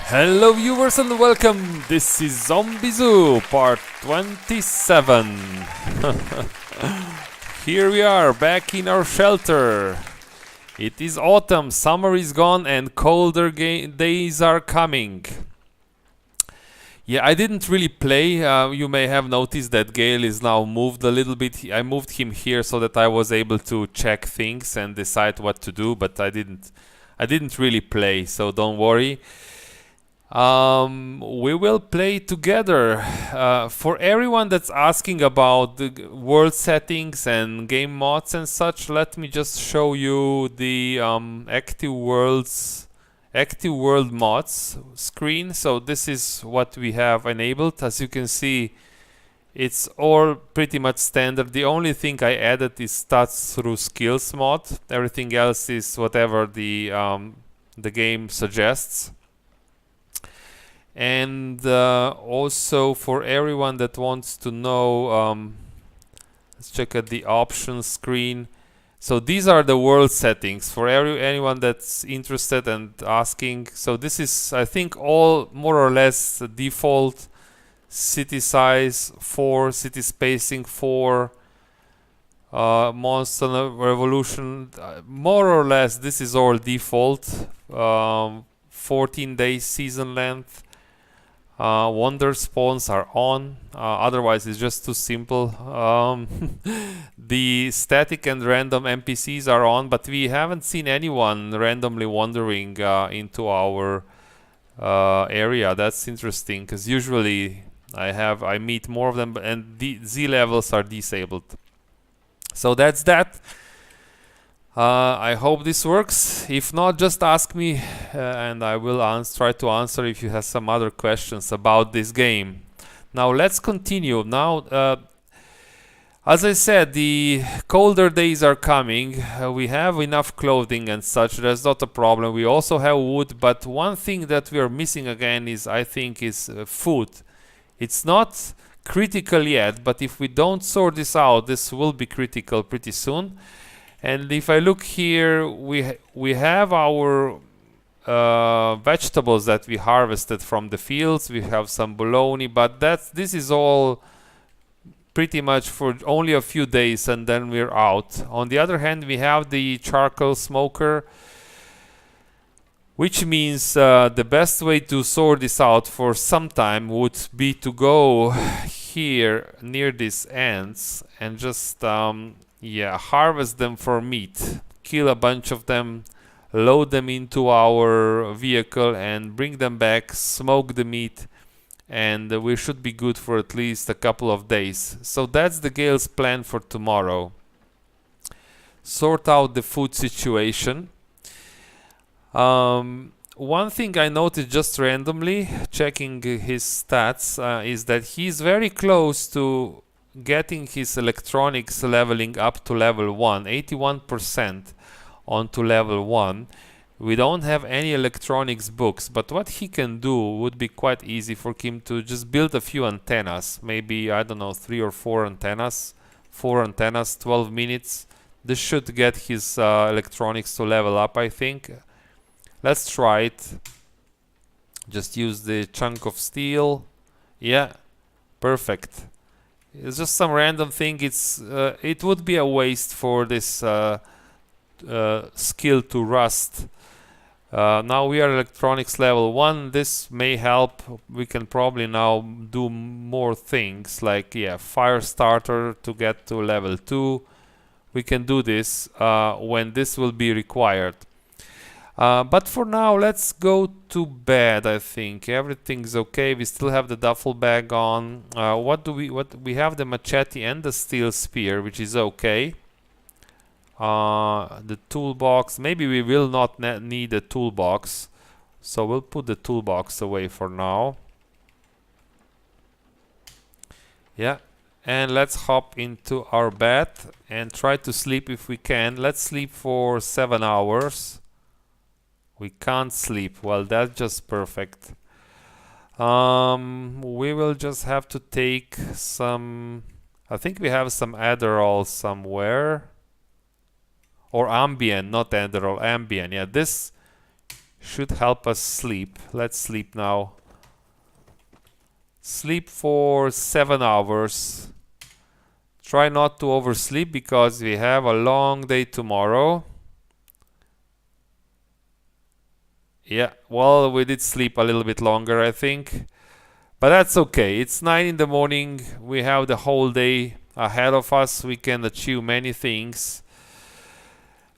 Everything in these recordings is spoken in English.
Hello viewers and welcome, this is Zombie Zoo part 27. Here we are, back in our shelter. It is autumn, summer is gone and colder days are coming. Yeah, I didn't really play. You may have noticed that Gale is now moved a little bit. I moved him here so that I was able to check things and decide what to do, but I didn't really play, so don't worry. We will play together. For everyone that's asking about the world settings and game mods and such, let me just show you the active world mods screen. So this is what we have enabled. As you can see, it's all pretty much standard. The only thing I added is stats through skills mod. Everything else is whatever the game suggests. And also for everyone that wants to know, let's check at the options screen. So these are the world settings for anyone that's interested and asking. So this is, I think, all more or less default. City size 4, city spacing 4, monster revolution, more or less this is all default. 14 days season length. Wonder spawns are on, otherwise it's just too simple. The static and random NPCs are on, but we haven't seen anyone randomly wandering into our area. That's interesting, because usually I meet more of them, and the Z levels are disabled. So that's that. I hope this works. If not, just ask me and I will try to answer if you have some other questions about this game. Now let's continue. Now, as I said, the colder days are coming. We have enough clothing and such. That's not a problem. We also have wood, but one thing that we are missing again is, I think, is food. It's not critical yet, but if we don't sort this out, this will be critical pretty soon. And if I look here, we have our vegetables that we harvested from the fields. We have some bologna, but this is all pretty much for only a few days, and then we're out. On the other hand, we have the charcoal smoker, which means the best way to sort this out for some time would be to go here near these ants and just harvest them for meat, kill a bunch of them, load them into our vehicle and bring them back, smoke the meat, and we should be good for at least a couple of days. So that's the Gale's plan for tomorrow. Sort out the food situation. One thing I noticed just randomly checking his stats is that he's very close to getting his electronics leveling up to level 1, 81% onto level 1. We don't have any electronics books, but what he can do would be quite easy for him to just build a few antennas, maybe, I don't know, 3 or 4 antennas, 12 minutes. This should get his electronics to level up, I think. Let's try it. Just use the chunk of steel. Yeah, perfect. It's just some random thing. It would be a waste for this skill to rust. Now we are electronics level 1. This may help. We can probably now do more things like fire starter to get to level 2. We can do this when this will be required. But for now, let's go to bed. I think everything's okay. We still have the duffel bag on. What we have? The machete and the steel spear, which is okay. The toolbox. Maybe we will not need a toolbox, so we'll put the toolbox away for now. Yeah, and let's hop into our bed and try to sleep if we can. Let's sleep for 7 hours. We can't sleep. Well, that's just perfect. We will just have to take some... I think we have some Adderall somewhere. Or Ambien, not Adderall, Ambien. Yeah, this should help us sleep. Let's sleep now. Sleep for 7 hours. Try not to oversleep because we have a long day tomorrow. Yeah, well, we did sleep a little bit longer, I think. But that's okay. It's 9 in the morning. We have the whole day ahead of us. We can achieve many things.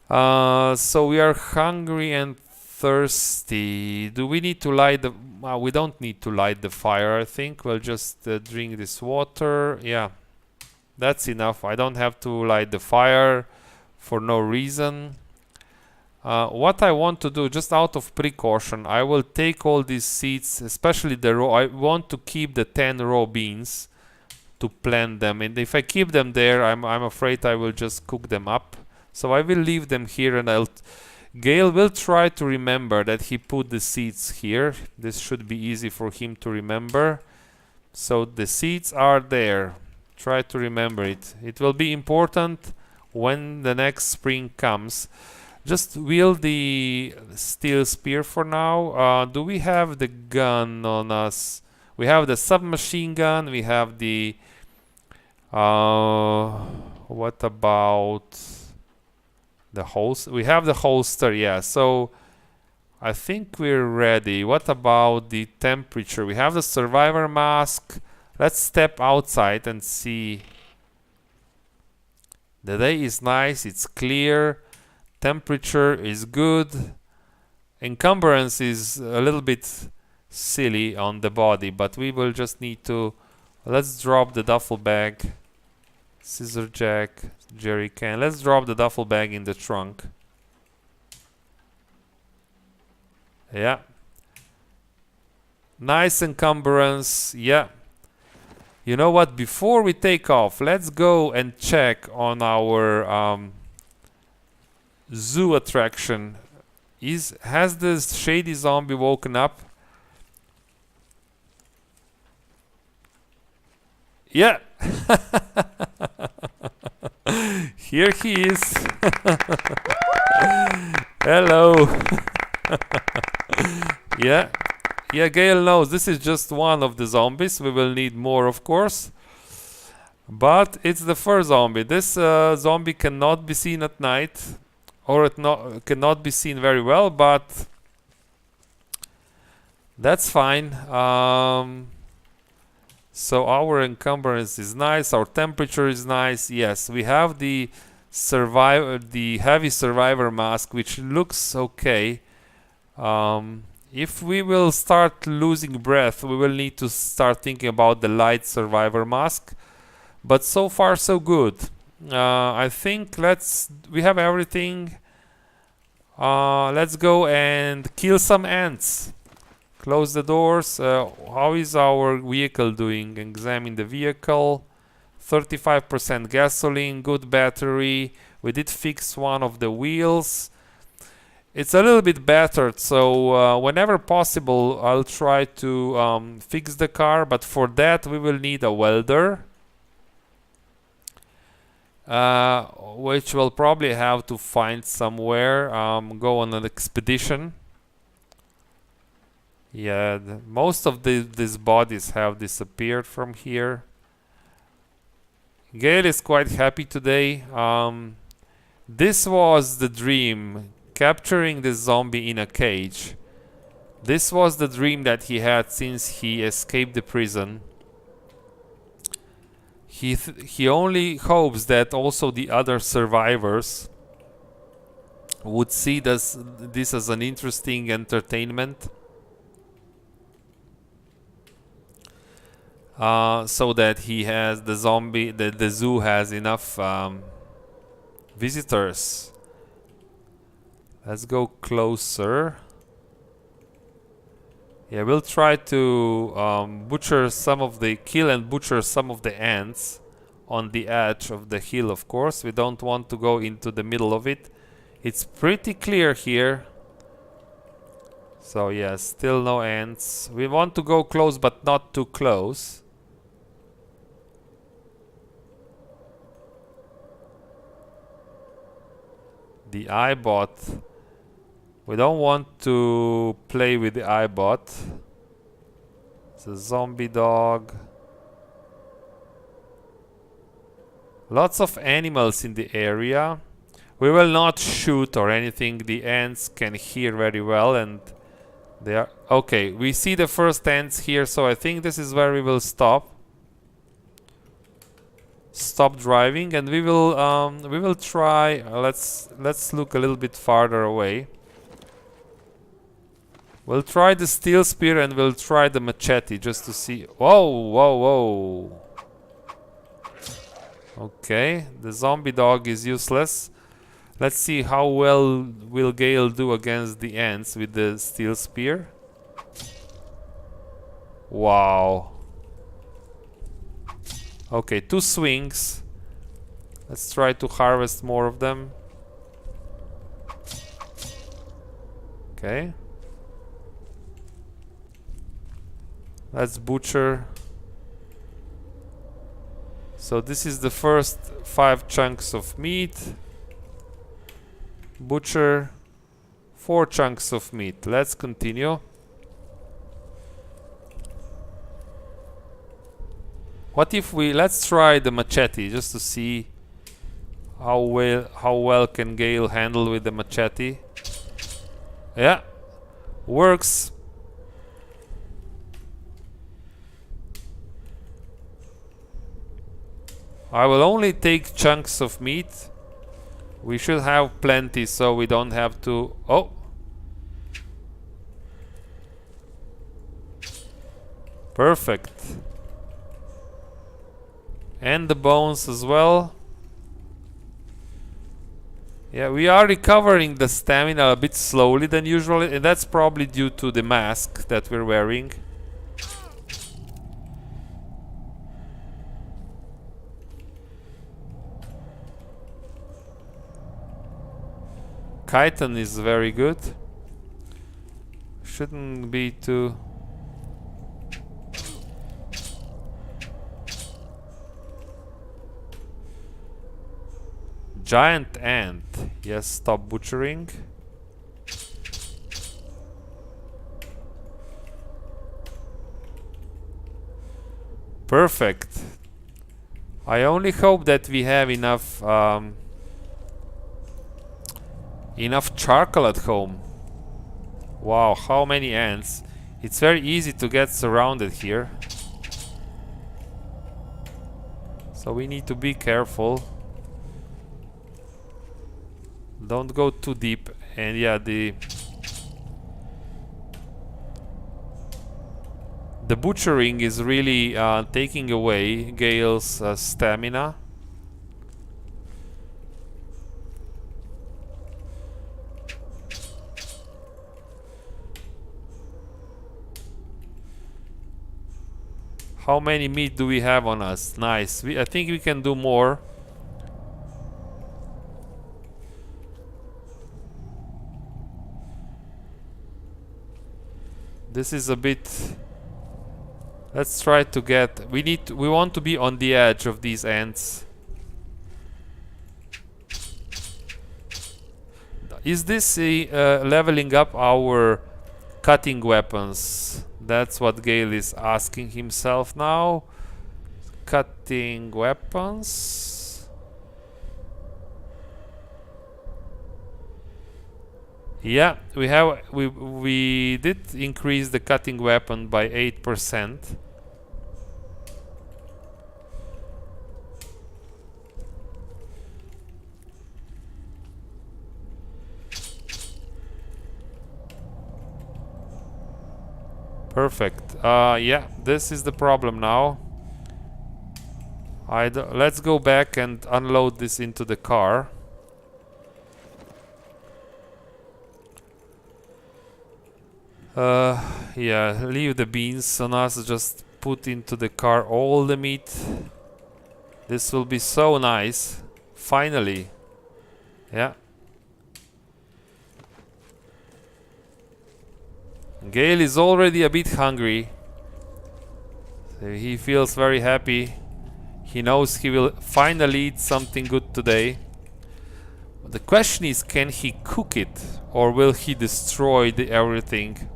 So we are hungry and thirsty. Do we need to light the... we don't need to light the fire, I think. We'll just drink this water. Yeah, that's enough. I don't have to light the fire for no reason. What I want to do, just out of precaution, I will take all these seeds, especially the raw. I want to keep the 10 raw beans to plant them, and if I keep them there, I'm afraid I will just cook them up. So I will leave them here, and Gale will try to remember that he put the seeds here. This should be easy for him to remember. So the seeds are there. Try to remember it. It will be important when the next spring comes. Just wield the steel spear for now. Do we have the gun on us? We have the submachine gun. We have the... what about the holster? We have the holster, yeah. So I think we're ready. What about the temperature? We have the survivor mask. Let's step outside and see. The day is nice. It's clear. Temperature is good. Encumbrance is a little bit silly on the body, but we will just need to... Let's drop the duffel bag. Scissor jack, jerry can. Let's drop the duffel bag in the trunk. Yeah. Nice encumbrance. Yeah. You know what? Before we take off, let's go and check on our zoo attraction. Has this shady zombie woken up? Yeah. Here he is. Hello. Yeah. Yeah, Gale knows this is just one of the zombies. We will need more, of course. But it's the first zombie. This zombie cannot be seen at night. Or it cannot be seen very well, but that's fine. So our encumbrance is nice, our temperature is nice. Yes, we have the heavy survivor mask, which looks okay. If we will start losing breath, we will need to start thinking about the light survivor mask. But so far, so good. I think we have everything. Let's go and kill some ants. Close the doors. How is our vehicle doing? Examine the vehicle. 35% gasoline, good battery. We did fix one of the wheels. It's a little bit battered, so whenever possible, I'll try to fix the car, but for that we will need a welder. Which we'll probably have to find somewhere. Go on an expedition. Yeah, most of these bodies have disappeared from here. Gale is quite happy today. This was the dream, capturing the zombie in a cage. This was the dream that he had since he escaped the prison. He only hopes that also the other survivors would see this as an interesting entertainment. So that he has the zoo has enough visitors. Let's go closer. Yeah, we'll try to kill and butcher some of the ants on the edge of the hill, of course. We don't want to go into the middle of it. It's pretty clear here. So yes, still no ants. We want to go close, but not too close. The iBot We don't want to play with the iBot. It's a zombie dog. Lots of animals in the area. We will not shoot or anything. The ants can hear very well, and they are okay. We see the first ants here, so I think this is where we will stop. Stop driving, and we will try. Let's look a little bit farther away. We'll try the steel spear and we'll try the machete just to see. Whoa, whoa, whoa. Okay, the zombie dog is useless. Let's see how well will Gale do against the ants with the steel spear. Wow. Okay, 2 swings. Let's try to harvest more of them. Okay. Let's butcher. So this is the first 5 chunks of meat. Butcher. 4 chunks of meat. Let's continue. What if let's try the machete just to see how well can Gale handle with the machete. Yeah, works. I will only take chunks of meat. We should have plenty so we don't have to... Oh! Perfect. And the bones as well. Yeah, we are recovering the stamina a bit slowly than usual, and that's probably due to the mask that we're wearing. Chitin is very good. Shouldn't be too... Giant ant. Yes, stop butchering. Perfect. I only hope that we have enough charcoal at home. Wow, how many ants. It's very easy to get surrounded here. So we need to be careful. Don't go too deep. And yeah, the butchering is really taking away Gale's stamina. How many meat do we have on us? Nice. I think we can do more. This is a bit... Let's try to get... We want to be on the edge of these ants. Is this leveling up our cutting weapons? That's what Gale is asking himself now. Cutting weapons. Yeah, we did increase the cutting weapon by 8%. Perfect. Yeah, this is the problem now. Let's go back and unload this into the car. Yeah, leave the beans on us. Just put into the car all the meat. This will be so nice. Finally. Yeah. Gale is already a bit hungry. So he feels very happy. He knows he will finally eat something good today. The question is, can he cook it? Or will he destroy everything?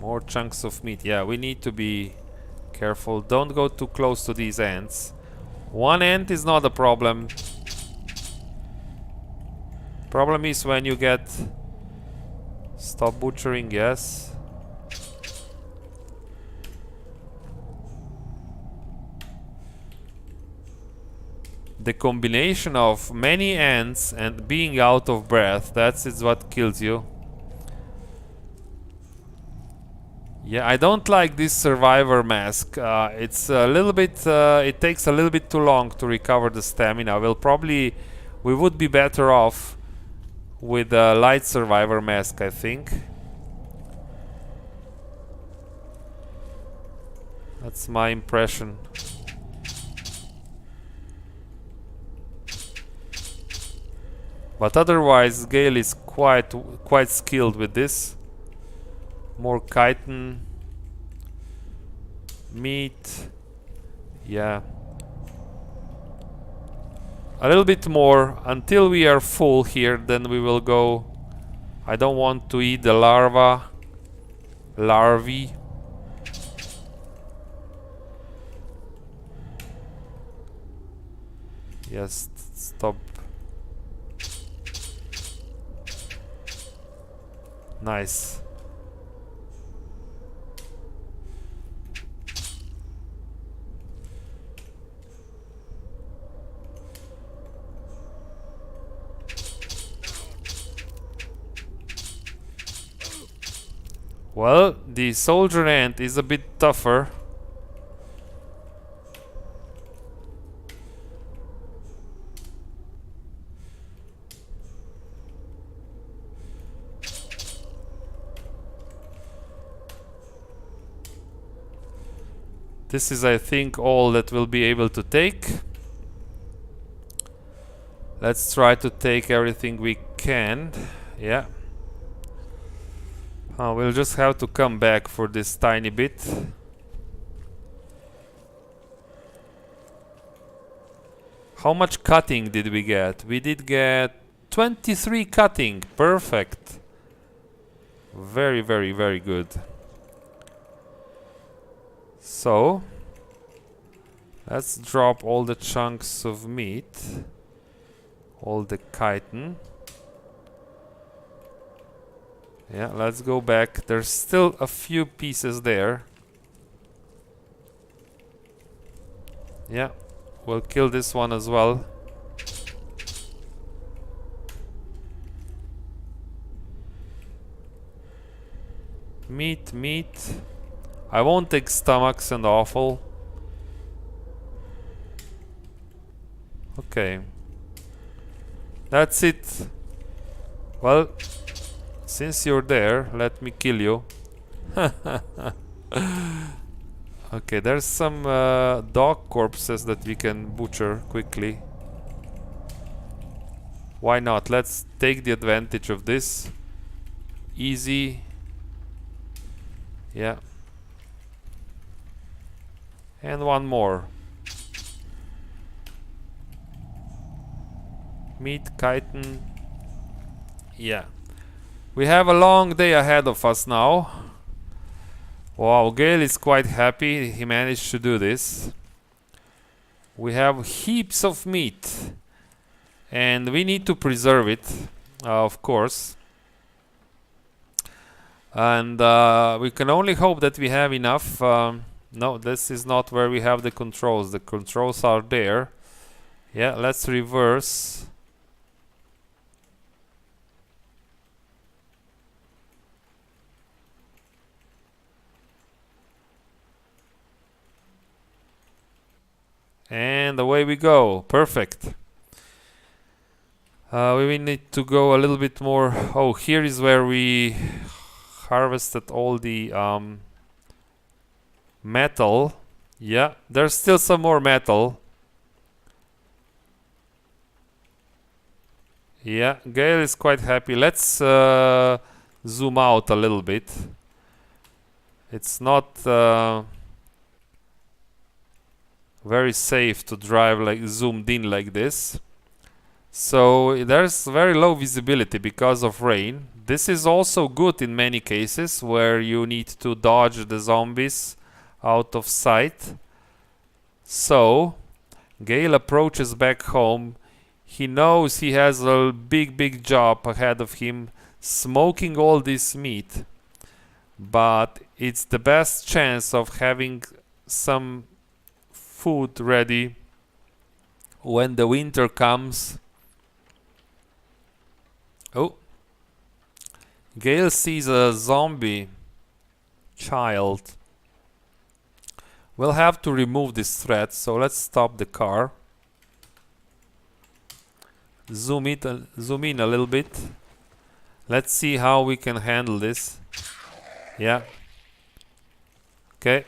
More chunks of meat. Yeah, we need to be careful. Don't go too close to these ants. One ant is not a problem. Problem is when you get... Stop butchering, yes. The combination of many ants and being out of breath, that's what kills you. Yeah, I don't like this survivor mask. It's a little bit... it takes a little bit too long to recover the stamina. We would be better off with a light survivor mask, I think. That's my impression. But otherwise, Gale is quite skilled with this. More chitin, meat, yeah. A little bit more until we are full here, then we will go. I don't want to eat the larvae. Yes, stop. Nice. Well, the soldier ant is a bit tougher. This is, I think, all that we'll be able to take. Let's try to take everything we can. Yeah. We'll just have to come back for this tiny bit. How much cutting did we get? We did get 23 cutting. Perfect. Very, very, very good. So, let's drop all the chunks of meat. All the chitin. Yeah, let's go back. There's still a few pieces there. Yeah, we'll kill this one as well. Meat. I won't take stomachs and offal. Okay. That's it. Well, since you're there, let me kill you. Okay, there's some dog corpses that we can butcher quickly. Why not? Let's take the advantage of this. Easy. Yeah. And one more. Meat, chitin. Yeah. We have a long day ahead of us now. Wow, Gale is quite happy he managed to do this. We have heaps of meat. And we need to preserve it, of course. And we can only hope that we have enough. No, this is not where we have the controls. The controls are there. Yeah, let's reverse. And away we go. Perfect. We will need to go a little bit more. Oh, here is where we harvested all the metal. Yeah, there's still some more metal. Yeah, Gale is quite happy. Let's zoom out a little bit. It's not very safe to drive like zoomed in like this. So there's very low visibility because of rain. This is also good in many cases where you need to dodge the zombies out of sight. So Gale approaches back home. He knows he has a big job ahead of him, smoking all this meat. But it's the best chance of having some food ready when the winter comes. Oh, Gale sees a zombie child. We'll have to remove this threat, so let's stop the car. Zoom in a little bit. Let's see how we can handle this. Yeah. Okay.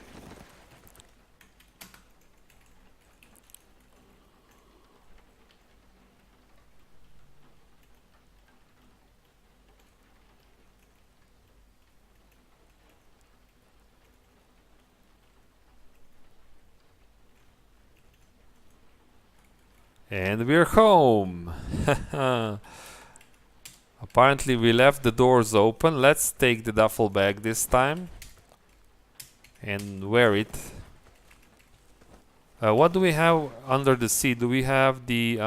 And we're home. Apparently we left the doors open. Let's take the duffel bag this time and wear it. What do we have under the seat? Do we have the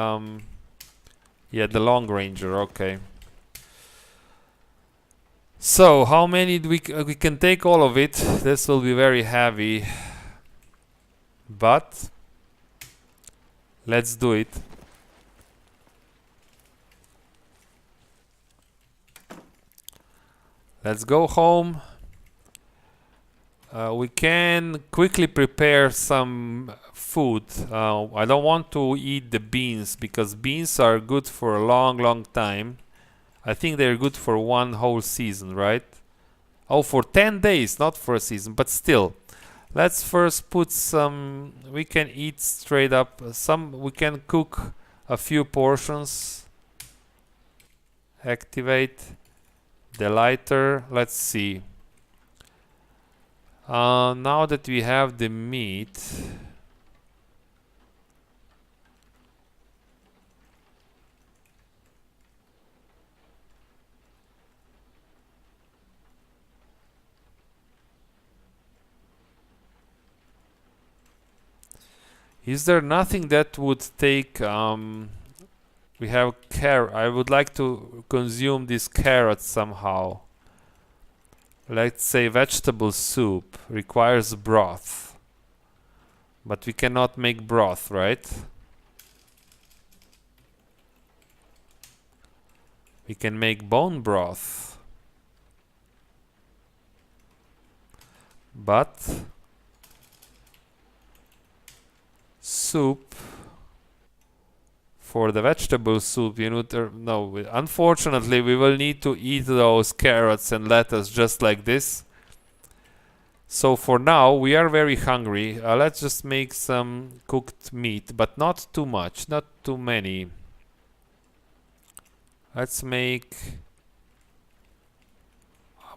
yeah, the Long Ranger? Okay. So how many do we can take all of it. This will be very heavy, but let's do it. Let's go home. We can quickly prepare some food. I don't want to eat the beans because beans are good for a long time. I think they're good for one whole season, right? Oh, for 10 days, not for a season, but still. Let's first put some, we can eat straight up, we can cook a few portions. Activate the lighter. Let's see. Now that we have the meat, is there nothing that would take we have carrot. I would like to consume this carrot somehow. Let's say vegetable soup requires broth. But we cannot make broth, right? We can make bone broth. But soup, for the vegetable soup, you know, no, unfortunately we will need to eat those carrots and lettuce just like this. So for now we are very hungry. Let's just make some cooked meat, but not too much, not too many. Let's make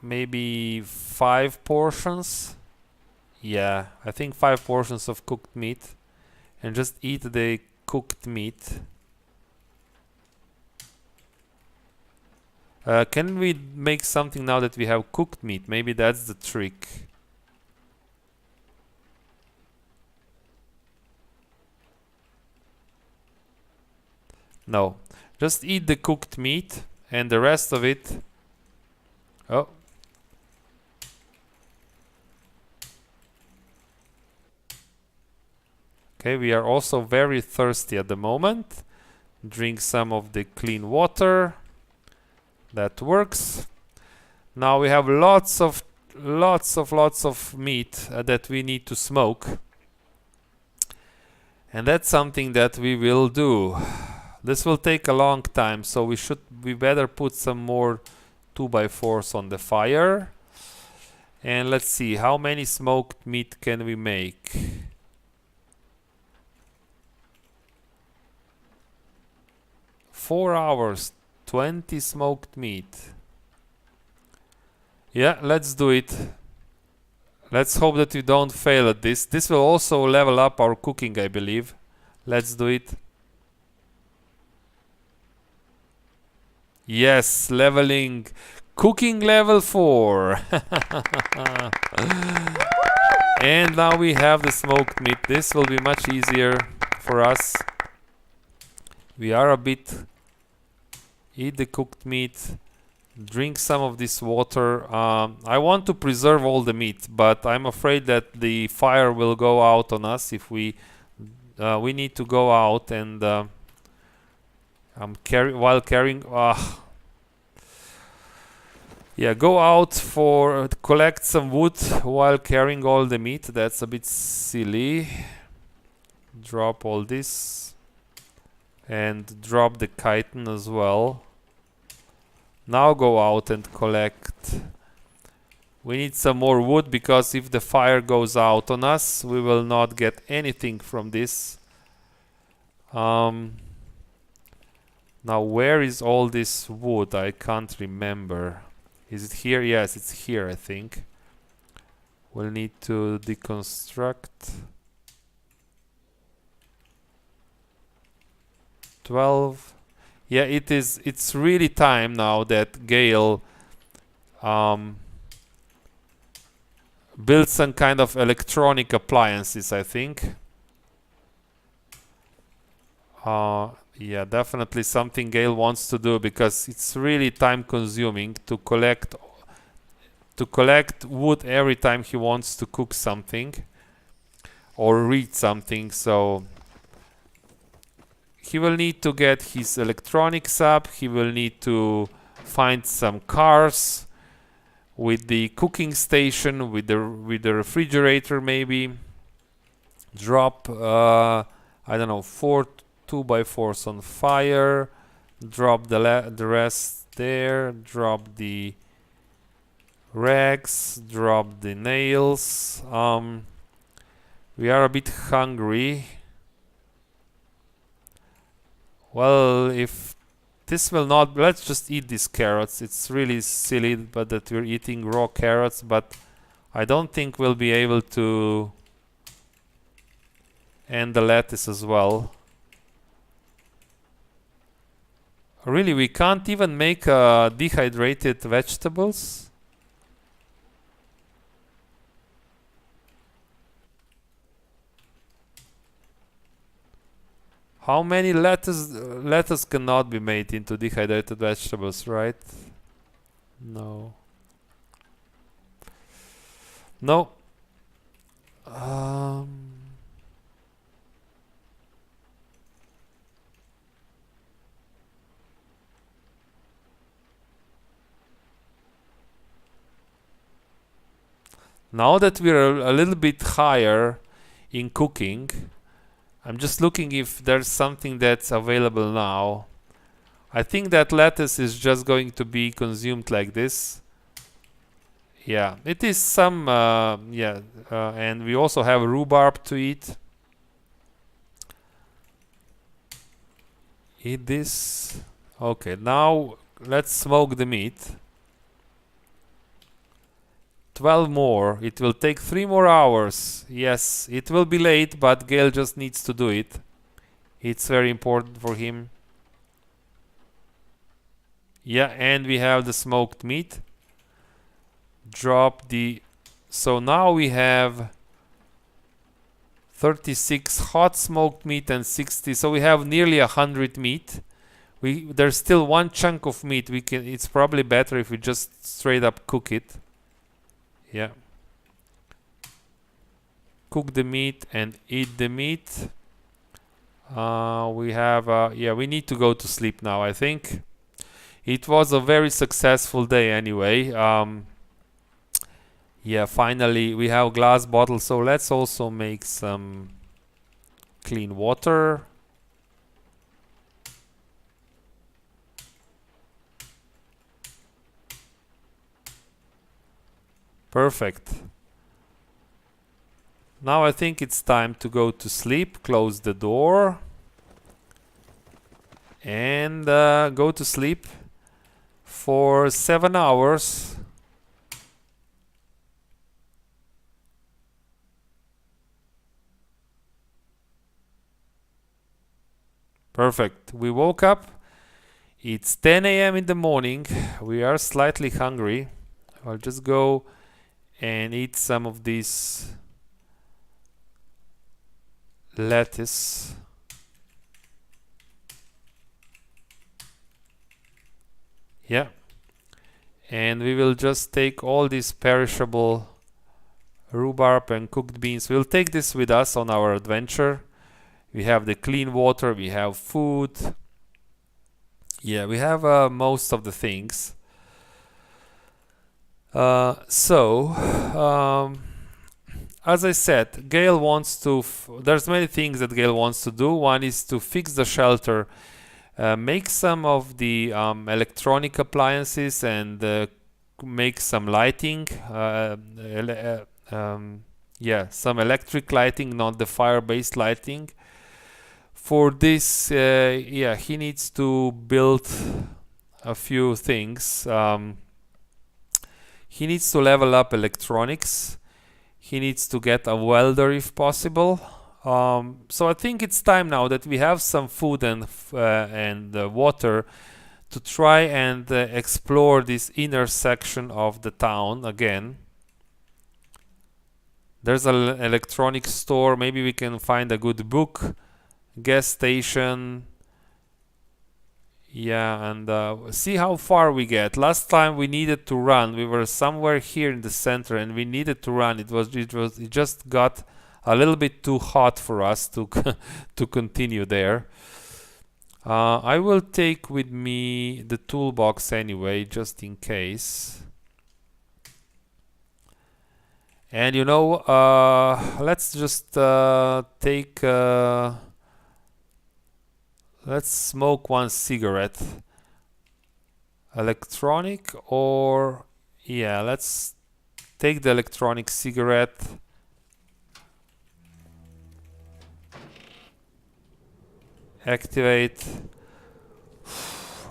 maybe 5 portions. Yeah, I think 5 portions of cooked meat, and just eat the cooked meat. Can we make something now that we have cooked meat? Maybe that's the trick. No, just eat the cooked meat and the rest of it. Oh. Okay, we are also very thirsty at the moment. Drink some of the clean water. That works. Now we have lots of meat that we need to smoke, and that's something that we will do. This will take a long time, so we better put some more 2x4s on the fire. And let's see, how many smoked meat can we make? 4 hours, 20 smoked meat. Yeah, let's do it. Let's hope that we don't fail at this. This will also level up our cooking, I believe. Let's do it. Yes, leveling. Cooking level 4. And now we have the smoked meat. This will be much easier for us. We are a bit... Eat the cooked meat. Drink some of this water. I want to preserve all the meat, but I'm afraid that the fire will go out on us if we need to go out and while carrying. Yeah, go out for collect some wood while carrying all the meat. That's a bit silly. Drop all this and drop the chitin as well. Now go out and collect. We need some more wood because if the fire goes out on us, we will not get anything from this. Now where is all this wood? I can't remember. Is it here? Yes, it's here, I think. We'll need to deconstruct. 12. Yeah, it is. It's really time now that Gale built some kind of electronic appliances, I think. Yeah, definitely something Gale wants to do because it's really time consuming to collect wood every time he wants to cook something or read something. So he will need to get his electronics up. He will need to find some cars with the cooking station, with the refrigerator maybe. Drop I don't know, 4 2x4s on fire. Drop the rest there. Drop the rags. Drop the nails. We are a bit hungry. Well, if this will not... Let's just eat these carrots. It's really silly but that we're eating raw carrots, but I don't think we'll be able to end the lettuce as well. Really, we can't even make dehydrated vegetables? How many lettuce cannot be made into dehydrated vegetables, right? No. No. Now that we're a little bit higher in cooking, I'm just looking if there's something that's available now. I think that lettuce is just going to be consumed like this. Yeah, it is some, and we also have rhubarb to eat. Eat this. Okay, now let's smoke the meat. 12 more. It will take 3 more hours. Yes, it will be late, but Gale just needs to do it. It's very important for him. Yeah, and we have the smoked meat. Drop the... So now we have 36 hot smoked meat and 60. So we have nearly 100 meat. There's still one chunk of meat. It's probably better if we just straight up cook it. Yeah. Cook the meat and eat the meat. We have... yeah, we need to go to sleep now, I think. It was a very successful day anyway. Yeah, finally we have glass bottles, so let's also make some clean water. Perfect. Now I think it's time to go to sleep. Close the door and go to sleep for 7 hours. Perfect. We woke up. It's 10 a.m. in the morning. We are slightly hungry. I'll just go and eat some of this lettuce. Yeah. And we will just take all these perishable rhubarb and cooked beans. We'll take this with us on our adventure. We have the clean water, we have food. Yeah, we have most of the things. As I said, Gale wants to... there's many things that Gale wants to do. one is to fix the shelter, make some of the electronic appliances, and make some lighting. Yeah, some electric lighting, not the fire-based lighting. For this, yeah, he needs to build a few things. He needs to level up electronics. He needs to get a welder if possible. So I think it's time now that we have some food and water to try and explore this inner section of the town again. There's an electronics store. Maybe we can find a good book. Gas station. Yeah, and see how far we get. Last time we needed to run. We were somewhere here in the center and we needed to run. It just got a little bit too hot for us to to continue there. I will take with me the toolbox anyway, just in case. And you know, let's just take... let's smoke one cigarette. Electronic or... yeah, let's take the electronic cigarette. Activate.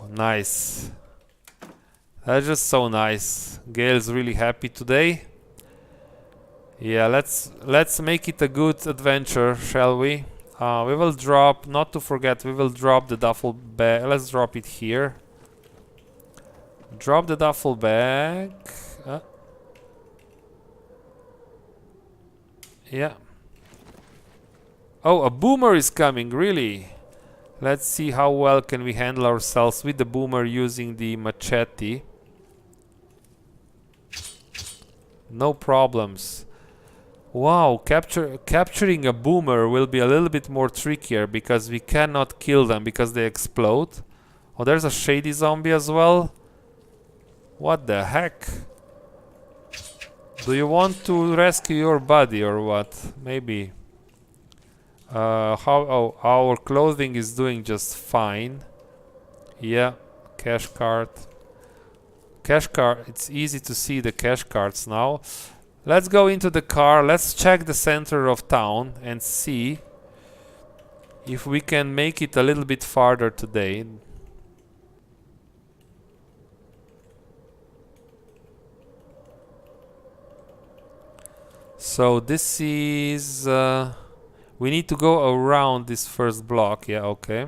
Nice. That's just so nice. Gale's really happy today. Yeah, let's make it a good adventure, shall we? We will drop, not to forget, we will drop the duffel bag. Let's drop it here. Drop the duffel bag. Yeah. Oh, a boomer is coming, really? Let's see how well can we handle ourselves with the boomer using the machete. No problems. Wow, capturing a boomer will be a little bit more trickier because we cannot kill them because they explode. Oh, there's a shady zombie as well. What the heck? Do you want to rescue your buddy or what? Maybe. Oh, our clothing is doing just fine. Yeah, cash card. Cash card, it's easy to see the cash cards now. Let's go into the car, let's check the center of town and see if we can make it a little bit farther today. So this is... we need to go around this first block. Yeah, okay.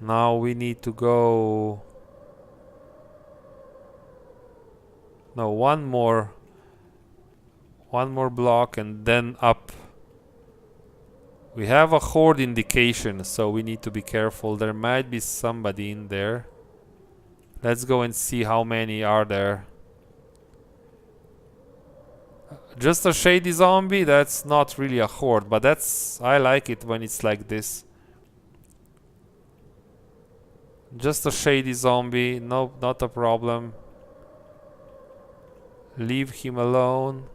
Now we need to go... no, one more block and then up. We have a horde indication, so we need to be careful. There might be somebody in there. Let's go and see how many are there. Just a shady zombie? That's not really a horde, but I like it when it's like this. Just a shady zombie, no, not a problem. Leave him alone.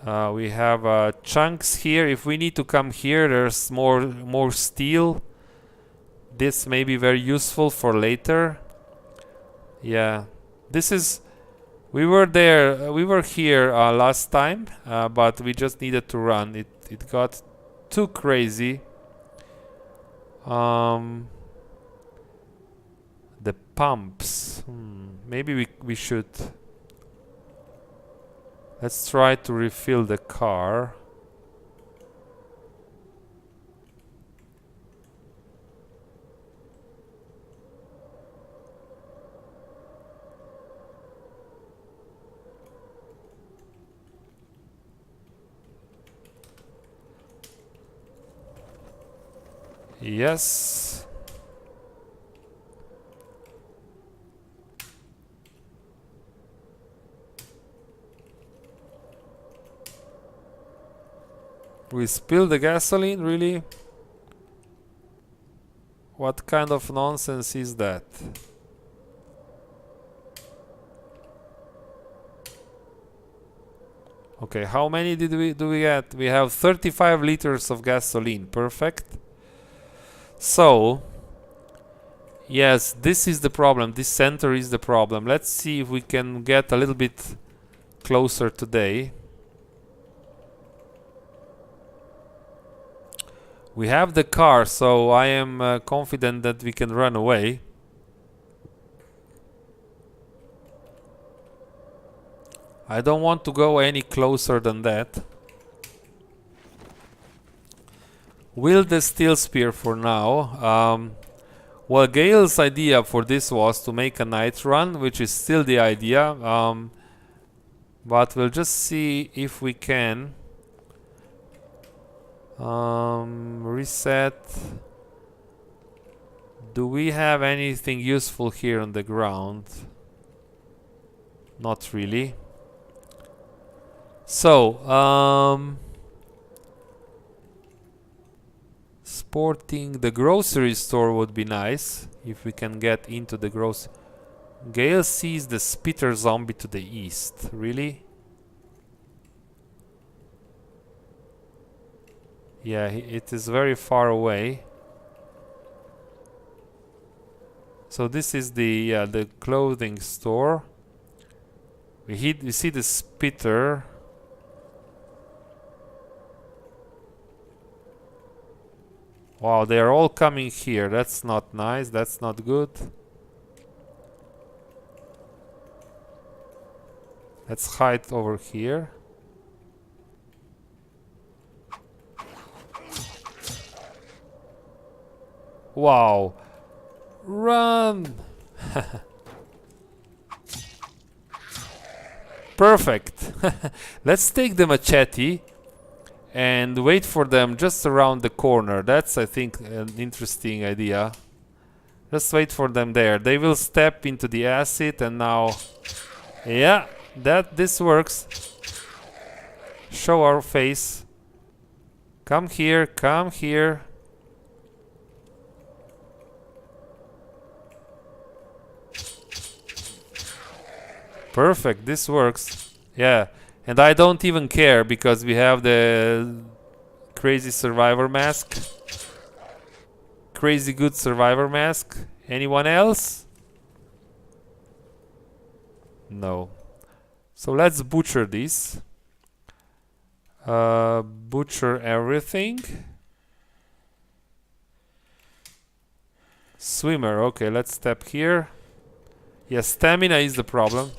We have chunks here. If we need to come here, there's more steel. This may be very useful for later. Yeah, this is... we were here last time, but we just needed to run. It got too crazy. The pumps. Maybe we should. Let's try to refill the car. Yes. We spilled the gasoline, really? What kind of nonsense is that? Okay, how many do we get? We have 35 liters of gasoline. Perfect. So, yes, this is the problem. This center is the problem. Let's see if we can get a little bit closer today. We have the car, so I am confident that we can run away. I don't want to go any closer than that. Wield the steel spear for now. Well, Gale's idea for this was to make a night run, which is still the idea. But we'll just see if we can. Reset. Do we have anything useful here on the ground? Not really. So, sporting the grocery store would be nice if we can get into the grocery. Gale sees the spitter zombie to the east. Really? Yeah, it is very far away. So this is the clothing store. We see the spitter. Wow, they are all coming here. That's not nice. That's not good. Let's hide over here. Wow. Run! Perfect. Let's take the machete and wait for them just around the corner. That's, I think, an interesting idea. Just wait for them there. They will step into the acid and now... Yeah, this works. Show our face. Come here, come here. Perfect, this works. Yeah, and I don't even care because we have the crazy survivor mask. Crazy good survivor mask. Anyone else? No. So let's butcher this. Butcher everything. Swimmer, okay, let's step here. Yeah, stamina is the problem.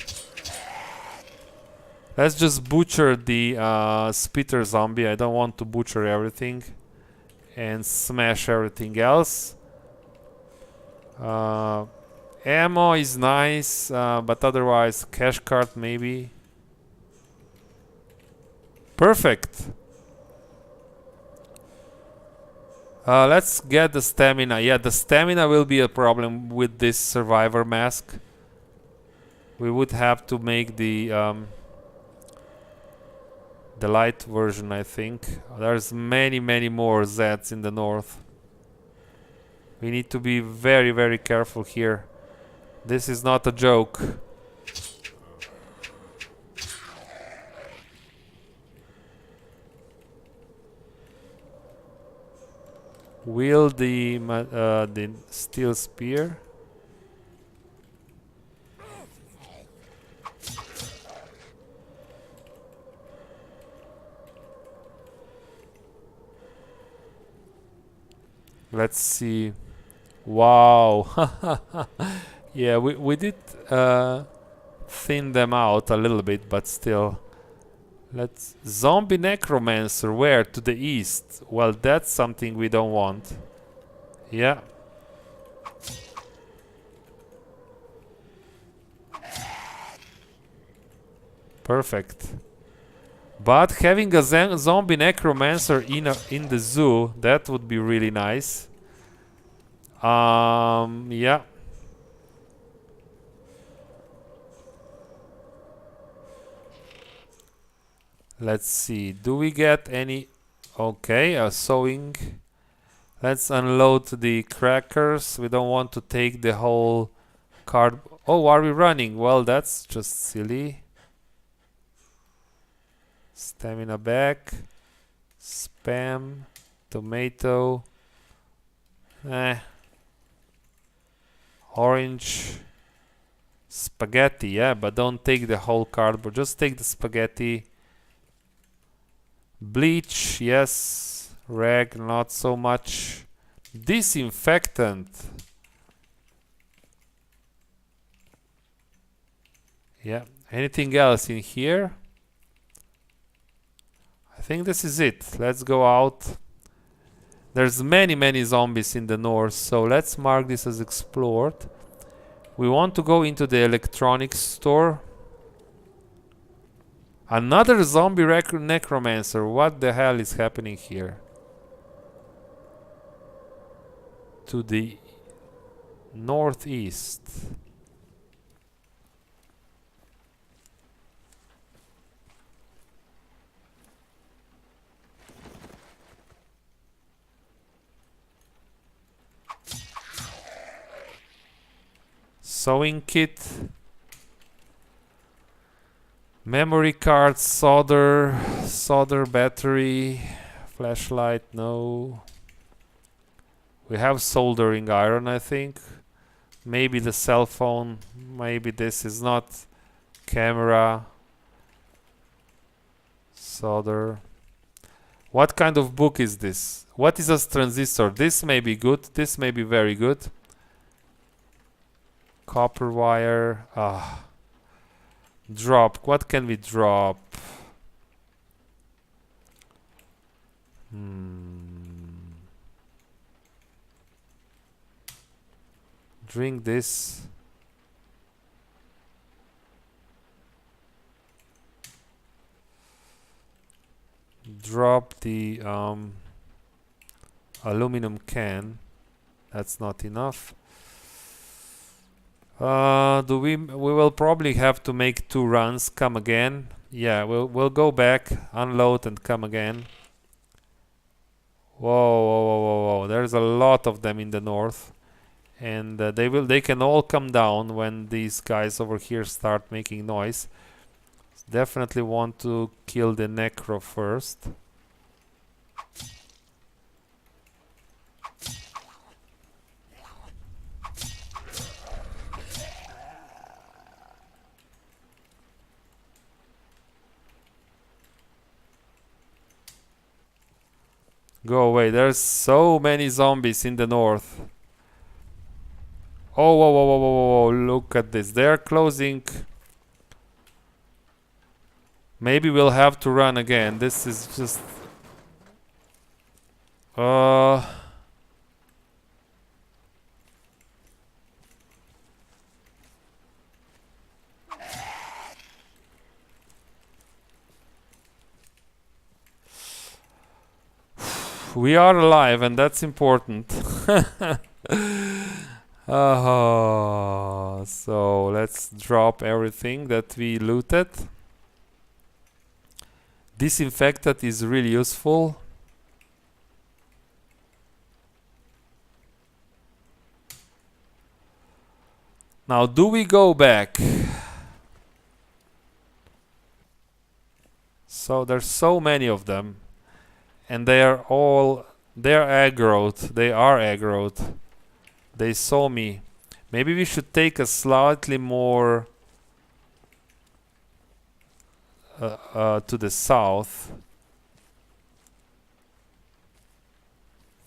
Let's just butcher the spitter zombie. I don't want to butcher everything and smash everything else. Ammo is nice, but otherwise cash card maybe. Perfect. Let's get the stamina. Yeah, the stamina will be a problem with this survivor mask. We would have to make the light version, I think. There's many more Zeds in the north. We need to be very, very careful here. This is not a joke. Wield the steel spear. Let's see. Wow. Yeah, we did thin them out a little bit, but still. Let's zombie necromancer. Where? To the east. Well, that's something we don't want. Yeah. Perfect. But having a zombie necromancer in the zoo, that would be really nice. Yeah. Let's see. Do we get any? Okay, sewing. Let's unload the crackers. We don't want to take the whole card. Oh, are we running? Well, that's just silly. Stamina back. Spam. Tomato. Orange. Spaghetti, yeah, but don't take the whole cardboard. Just take the spaghetti. Bleach, yes. Rag, not so much. Disinfectant. Yeah. Anything else in here? I think this is it. Let's go out. There's many zombies in the north, so let's mark this as explored. We want to go into the electronics store. Another zombie necromancer. What the hell is happening here? To the northeast. Sewing kit. Memory card, solder battery, flashlight, no. We have soldering iron, I think. Maybe the cell phone, maybe this is not. Camera, solder. What kind of book is this? What is a transistor? This may be good, this may be very good. Copper wire, drop. What can we drop? Drink this. Drop the aluminum can. That's not enough. We will probably have to make 2 runs. Come again. Yeah, we'll go back, unload, and come again. Whoa! There's a lot of them in the north, and they can all come down when these guys over here start making noise. Definitely want to kill the necro first. Go away. There's so many zombies in the north. Oh, whoa. Look at this. They're closing. Maybe we'll have to run again. This is just... We are alive, and that's important. So let's drop everything that we looted. Disinfectant is really useful. Now, do we go back? So there's so many of them. And they're aggroed. They are aggroed. They saw me. Maybe we should take a slightly more to the south.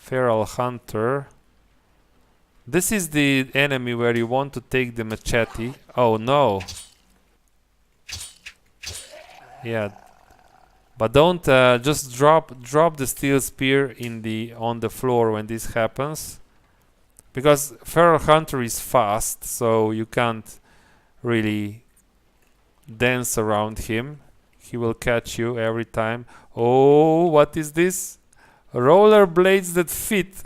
Feral hunter. This is the enemy where you want to take the machete. Oh no. Yeah. But don't just drop the steel spear on the floor when this happens. Because feral hunter is fast, so you can't really dance around him. He will catch you every time. Oh, what is this? Roller blades that fit.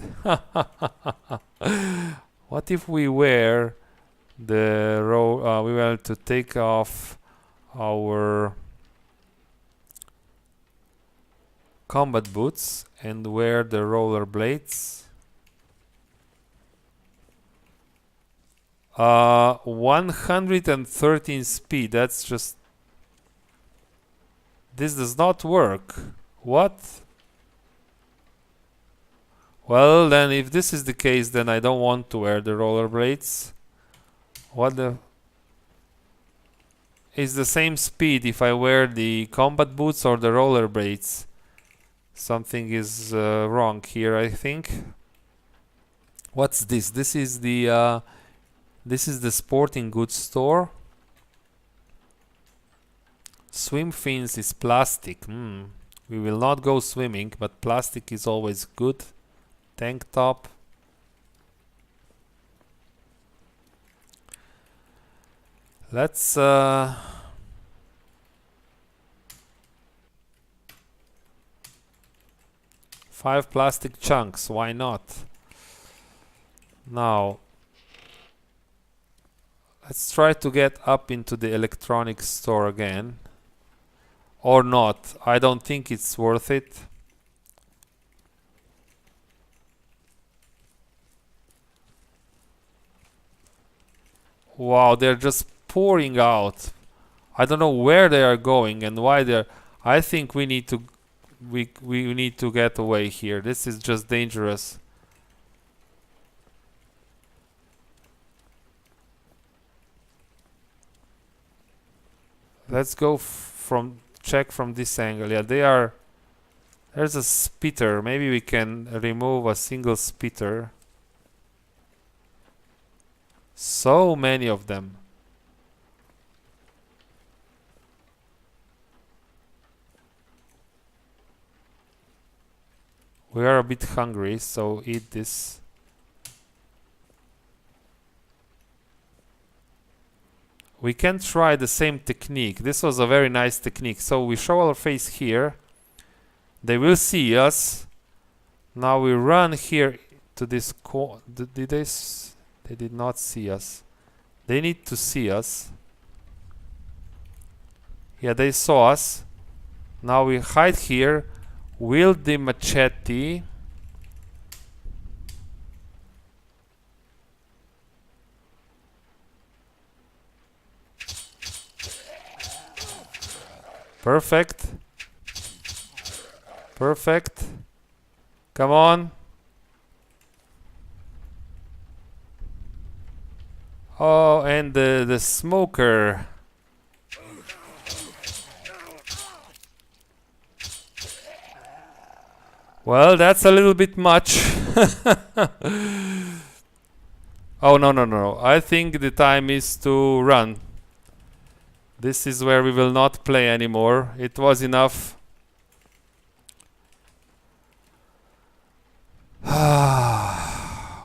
What if we wear the we want to take off our combat boots and wear the roller blades? 113 speed. That's just... This does not work. What? Well, then if this is the case, then I don't want to wear the rollerblades. What the... Is the same speed if I wear the combat boots or the rollerblades? Something is wrong here, I think. What's this? This is the sporting goods store. Swim fins is plastic. We will not go swimming, but plastic is always good. Tank top. Let's 5 plastic chunks, why not? Now let's try to get up into the electronics store again. Or not. I don't think it's worth it. Wow, they're just pouring out. I don't know where they are going and why they're... I think we need to get away here. This is just dangerous. Let's go check from this angle. Yeah, there's a spitter. Maybe we can remove a single spitter. So many of them. We are a bit hungry, so eat this. We can try the same technique. This was a very nice technique. So we show our face here. They will see us. Now we run here to this they did not see us. They need to see us. Yeah, they saw us. Now we hide here. Wield the machete. Perfect. Perfect. Come on. Oh, and the smoker. Well, that's a little bit much. Oh, no. I think the time is to run. This is where we will not play anymore. It was enough.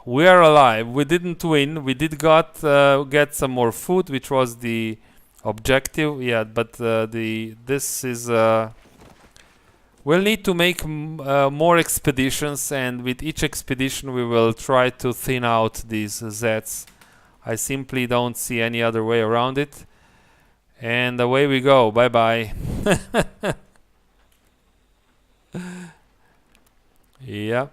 We are alive. We didn't win. We did get some more food, which was the objective. Yeah, but this is... we'll need to make more expeditions, and with each expedition we will try to thin out these Zs. I simply don't see any other way around it. And away we go. Bye bye. Yeah.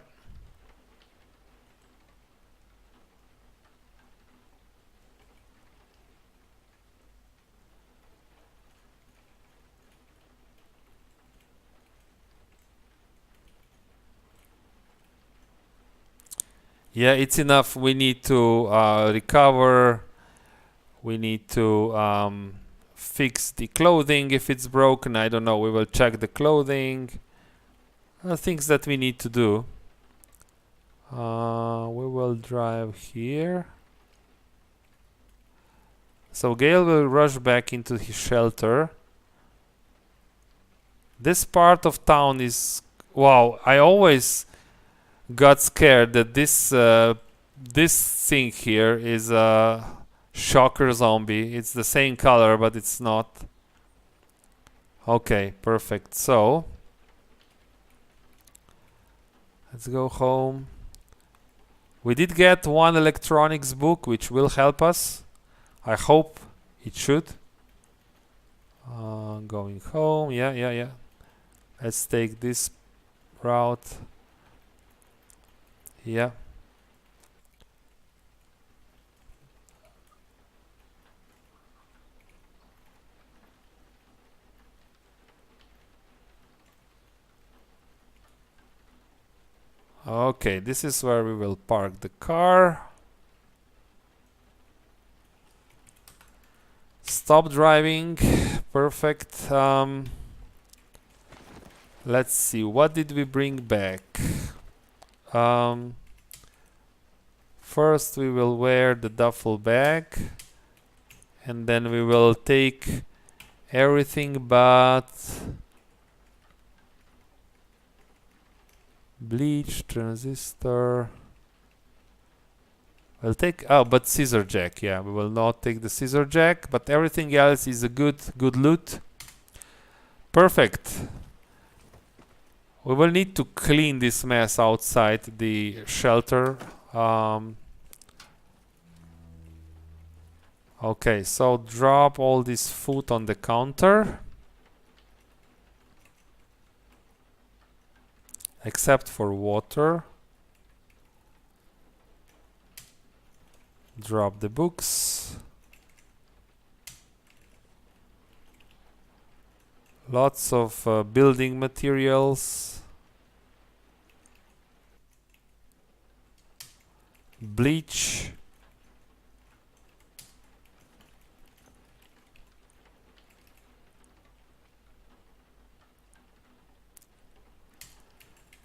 Yeah, it's enough. We need to recover. We need to fix the clothing if it's broken. I don't know. We will check the clothing. Things that we need to do. We will drive here. So Gale will rush back into his shelter. This part of town is... Wow, I always got scared that this thing here is a shocker zombie. It's the same color, but it's not. Okay, perfect. So let's go home. We did get one electronics book, which will help us. I hope it should. Going home. Yeah. Let's take this route. Yeah. Okay, this is where we will park the car. Stop driving. Perfect. Let's see, what did we bring back? First we will wear the duffel bag, and then we will take everything but bleach, transistor. We'll take, but scissor jack. Yeah, we will not take the scissor jack, but everything else is a good loot. Perfect. We will need to clean this mess outside the shelter. Okay, so drop all this food on the counter. Except for water. Drop the books. Lots of building materials. Bleach.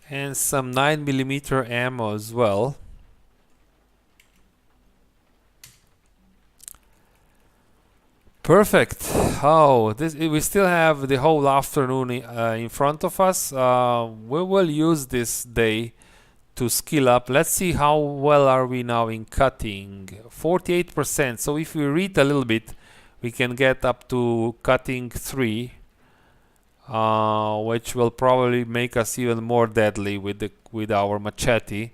And some 9mm ammo as well. Perfect. Oh, we still have the whole afternoon in front of us. We will use this day to skill up. Let's see how well are we now in cutting. 48%. So if we read a little bit, we can get up to cutting 3. Which will probably make us even more deadly with our machete.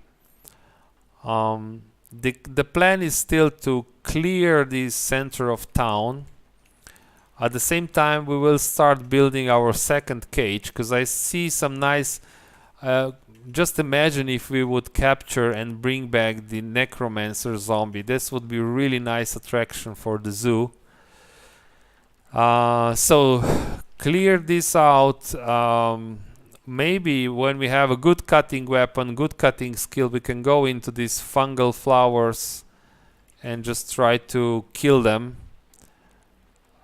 The plan is still to clear the center of town. At the same time, we will start building our second cage, because I see some nice... just imagine if we would capture and bring back the necromancer zombie. This would be a really nice attraction for the zoo. So clear this out. Maybe when we have a good cutting weapon, good cutting skill, we can go into these fungal flowers and just try to kill them.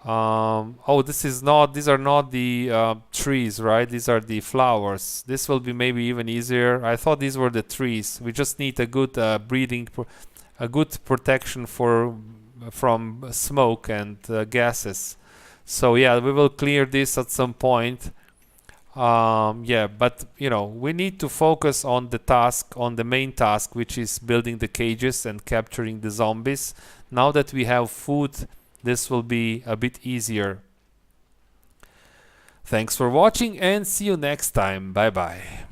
Oh, these are not the trees, right? These are the flowers. This will be maybe even easier. I thought these were the trees. We just need a good a good protection from smoke and gases. So yeah, we will clear this at some point. Yeah, but you know, we need to focus on the main task, which is building the cages and capturing the zombies. Now that we have food, this will be a bit easier. Thanks for watching and see you next time. Bye bye.